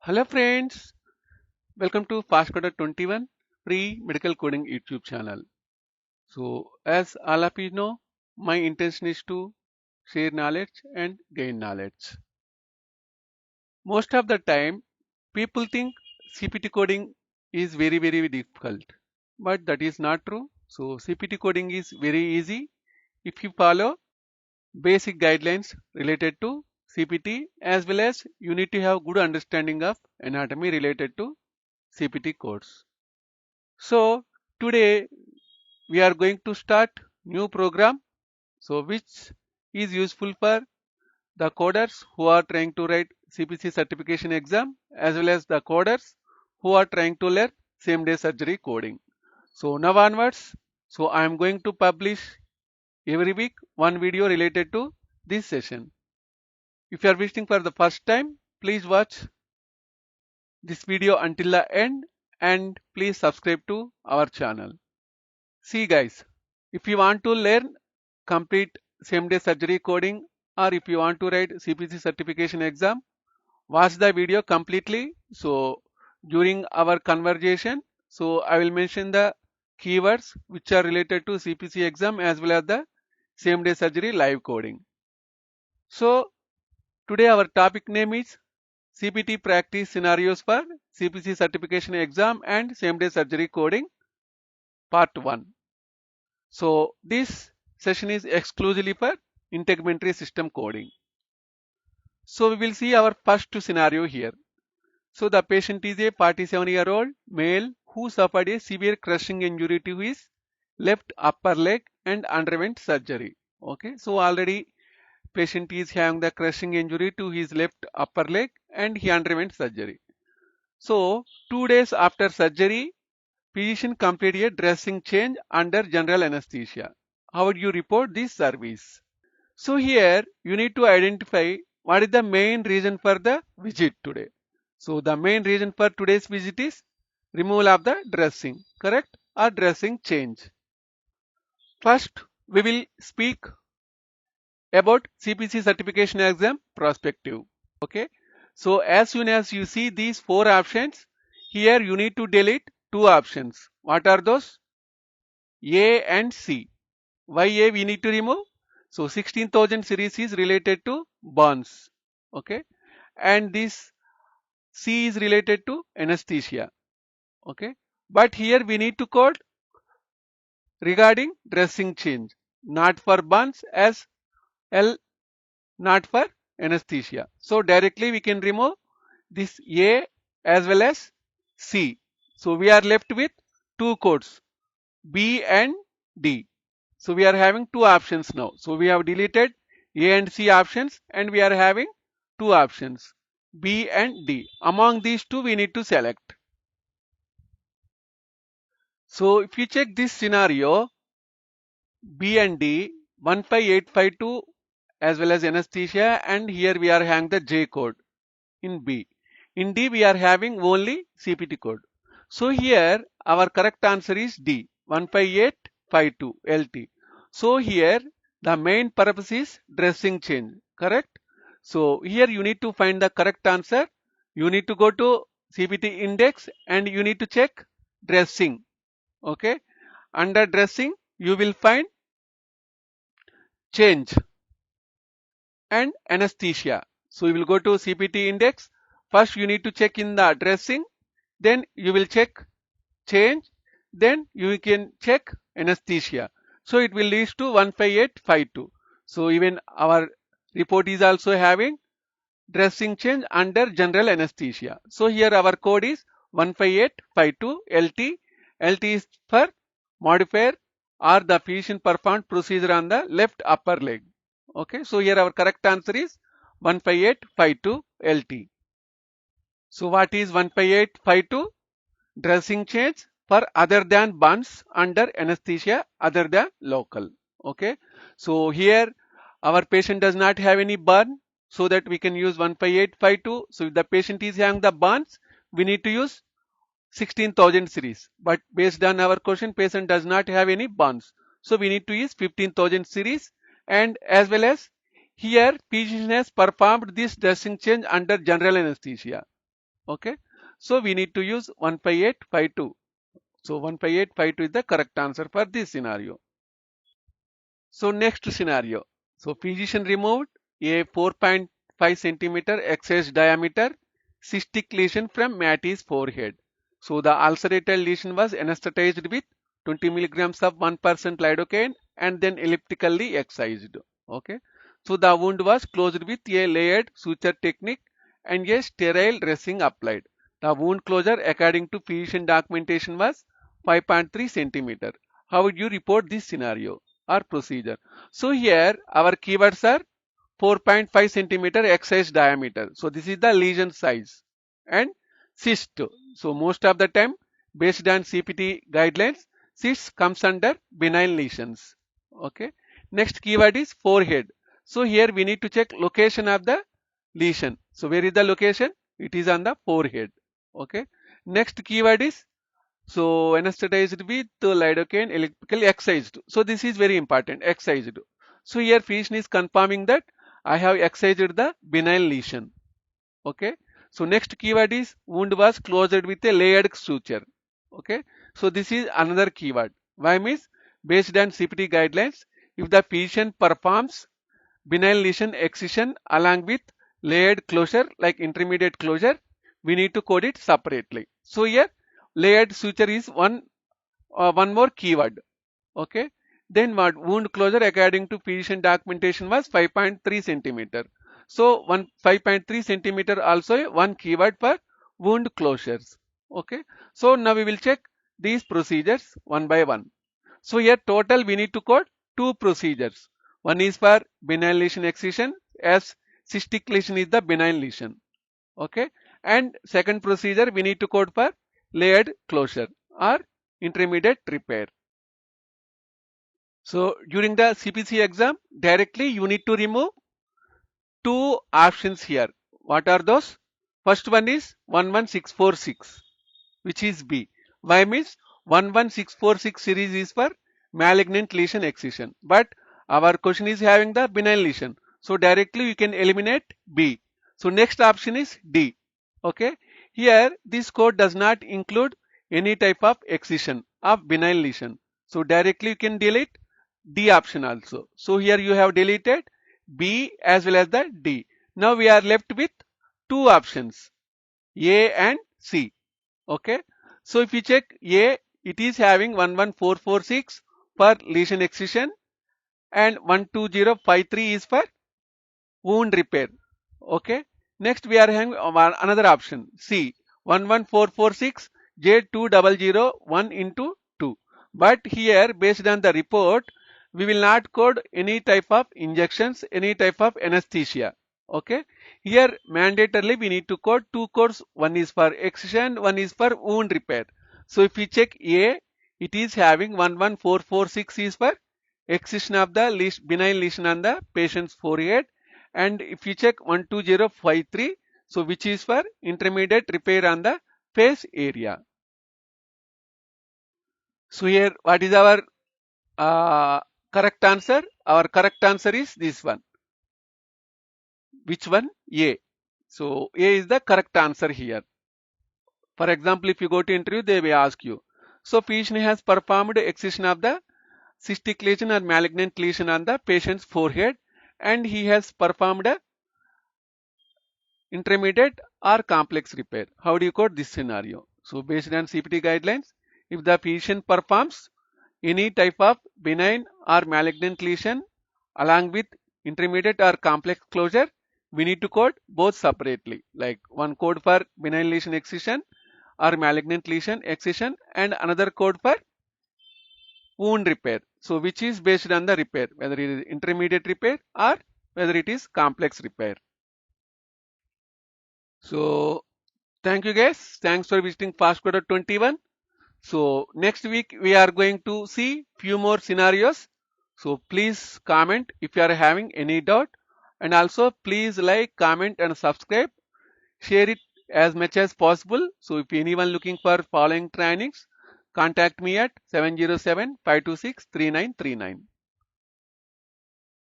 Hello friends, welcome to FastCoder 21 free medical coding YouTube channel. So as all of you know, my intention is to share knowledge and gain knowledge. Most of the time, people think CPT coding is very difficult, but that is not true. So CPT coding is very easy if you follow basic guidelines related to CPT, as well as you need to have good understanding of anatomy related to CPT codes. So today we are going to start new program, so which is useful for the coders who are trying to write CPC certification exam, as well as the coders who are trying to learn same day surgery coding. So now onwards, so I am going to publish every week one video related to this session. If you are visiting for the first time, please watch this video until the end and please subscribe to our channel. See guys, if you want to learn complete same day surgery coding, or if you want to write CPC certification exam, watch the video completely. So during our conversation, so I will mention the keywords which are related to CPC exam as well as the same day surgery live coding. So today our topic name is CPT practice scenarios for CPC certification exam and same day surgery coding part 1. So this session is exclusively for integumentary system coding. So we will see our first scenario here. So the patient is a 47-year-old male who suffered a severe crushing injury to his left upper leg and underwent surgery. Okay, so already patient is having the crushing injury to his left upper leg and he underwent surgery. So 2 days after surgery, physician completed a dressing change under general anesthesia. How would you report this service? So here you need to identify what is the main reason for the visit today. So the main reason for today's visit is removal of the dressing, correct? Or dressing change. First, we will speak about CPC certification exam prospective. Okay. So as soon as you see these 4 options, here you need to delete 2 options. What are those? A and C. Why A we need to remove? So 16,000 series is related to burns. Okay. And this C is related to anesthesia. Okay. But here we need to code regarding dressing change, not for burns as L, not for anesthesia. So directly we can remove this A as well as C. So we are left with 2 codes, B and D. So we are having 2 options now. So we have deleted A and C options and we are having 2 options, B and D. Among these two we need to select. So if you check this scenario, B and D, 15852 as well as anesthesia, and here we are having the J code in B. In D we are having only CPT code. So here our correct answer is D, 15852 LT. So here the main purpose is dressing change, correct? So here you need to find the correct answer. You need to go to CPT index and you need to check dressing. Okay. Under dressing you will find change and anesthesia. So you will go to CPT index. First you need to check in the dressing, then you will check change, then you can check anesthesia. So it will lead to 15852. So even our report is also having dressing change under general anesthesia. So here our code is 15852 LT. LT is for modifier or the physician performed procedure on the left upper leg. Okay, so here our correct answer is 15852 LT. So what is 15852? Dressing change for other than burns under anesthesia other than local. Okay, so here our patient does not have any burn, so that we can use 15852. So if the patient is having the burns, we need to use 16,000 series, but based on our question patient does not have any burns, so we need to use 15,000 series. And as well as here physician has performed this dressing change under general anesthesia. Okay. So we need to use 15852. So 15852 is the correct answer for this scenario. So next scenario. So physician removed a 4.5 centimeter excess diameter cystic lesion from Matty's forehead. So the ulcerated lesion was anesthetized with 20 milligrams of 1% lidocaine and then elliptically excised. Okay. So the wound was closed with a layered suture technique and a sterile dressing applied. The wound closure according to physician documentation was 5.3 centimeter. How would you report this scenario or procedure? So here our keywords are 4.5 centimeter excise diameter. So this is the lesion size and cyst. So most of the time based on CPT guidelines, cyst comes under benign lesions. Okay. Next keyword is forehead. So here we need to check location of the lesion. So where is the location? It is on the forehead. Okay. Next keyword is so anesthetized with lidocaine electrically excised. So this is very important, excised. So here physician is confirming that I have excised the benign lesion. Okay. So next keyword is wound was closed with a layered suture. Okay. So this is another keyword. Why means based on CPT guidelines, if the physician performs benign lesion excision along with layered closure like intermediate closure, we need to code it separately. So here layered suture is one more keyword. Okay. Then what wound closure according to physician documentation was 5.3 centimeter. So 5.3 centimeter also one keyword for wound closures. Okay. So now we will check these procedures one by one. So here total we need to code two procedures. One is for benign lesion excision as cystic lesion is the benign lesion. Okay. And second procedure we need to code for layered closure or intermediate repair. So during the CPC exam, directly you need to remove two options here. What are those? First one is 11646, which is B. Why means 11646 series is for malignant lesion excision. But our question is having the benign lesion. So directly you can eliminate B. So next option is D. Okay. Here this code does not include any type of excision of benign lesion. So directly you can delete D option also. So here you have deleted B as well as the D. Now we are left with two options A and C. Okay. So if you check A, it is having 11446 for lesion excision and 12053 is for wound repair. Okay. Next we are having another option C 11446 J2001 into 2. But here based on the report we will not code any type of injections, any type of anesthesia. Okay. Here mandatorily we need to code two codes. One is for excision, one is for wound repair. So if we check A, it is having 11446 is for excision of the benign lesion on the patient's forehead, and if you check 12053, so which is for intermediate repair on the face area. So here what is our correct answer? Our correct answer is this one. Which one? A. So A is the correct answer here. For example, if you go to interview, they may ask you. So physician has performed excision of the cystic lesion or malignant lesion on the patient's forehead, and he has performed a intermediate or complex repair. How do you code this scenario? So based on CPT guidelines, if the physician performs any type of benign or malignant lesion along with intermediate or complex closure, we need to code both separately, like one code for benign lesion excision or malignant lesion excision and another code for wound repair. So which is based on the repair, whether it is intermediate repair or whether it is complex repair. So thank you guys. Thanks for visiting FastCoder 21. So next week we are going to see few more scenarios. So please comment if you are having any doubt, and also please like, comment and subscribe. Share it as much as possible. So if anyone looking for following trainings, contact me at 707-526-3939.